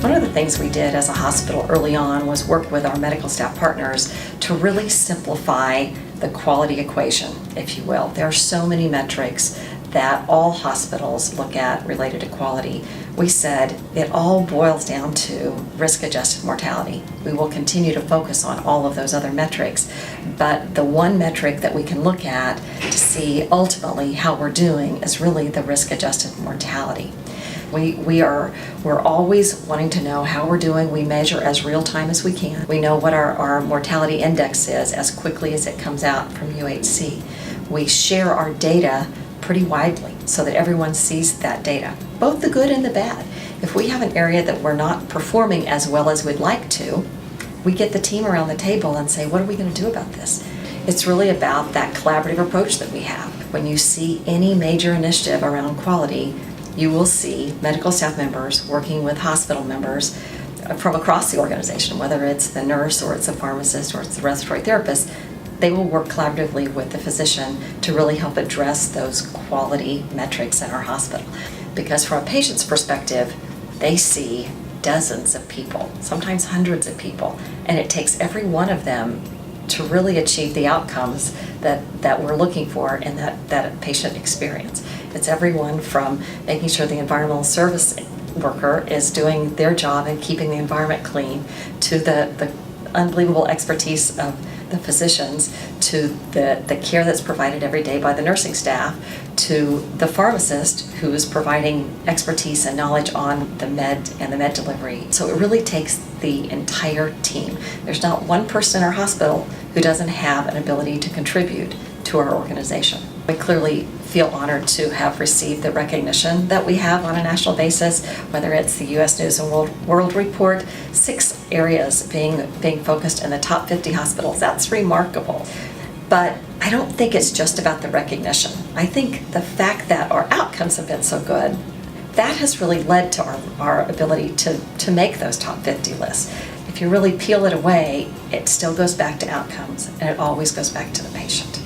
One of the things we did as a hospital early on was work with our medical staff partners to really simplify the quality equation, if you will. There are so many metrics that all hospitals look at related to quality. We said it all boils down to risk-adjusted mortality. We will continue to focus on all of those other metrics, but the one metric that we can look at to see ultimately how we're doing is really the risk-adjusted mortality. We're always wanting to know how we're doing. We measure as real time as we can. We know what our mortality index is as quickly as it comes out from UHC. We share our data pretty widely so that everyone sees that data, both the good and the bad. If we have an area that we're not performing as well as we'd like to, we get the team around the table and say, what are we going to do about this? It's really about that collaborative approach that we have. When you see any major initiative around quality, you will see medical staff members working with hospital members from across the organization, whether it's the nurse or it's a pharmacist or it's the respiratory therapist. They will work collaboratively with the physician to really help address those quality metrics in our hospital. Because from a patient's perspective, they see dozens of people, sometimes hundreds of people, and it takes every one of them to really achieve the outcomes that we're looking for in that patient experience. It's everyone from making sure the environmental service worker is doing their job and keeping the environment clean, to the unbelievable expertise of the physicians, to the care that's provided every day by the nursing staff, to the pharmacist who is providing expertise and knowledge on the med and the med delivery. So it really takes the entire team. There's not one person in our hospital who doesn't have an ability to contribute to our organization. We clearly feel honored to have received the recognition that we have on a national basis, whether it's the U.S. News and World Report, 6 areas being focused in the top 50 hospitals. That's remarkable. But I don't think it's just about the recognition. I think the fact that our outcomes have been so good, that has really led to our ability to make those top 50 lists. If you really peel it away, it still goes back to outcomes, and it always goes back to the patient.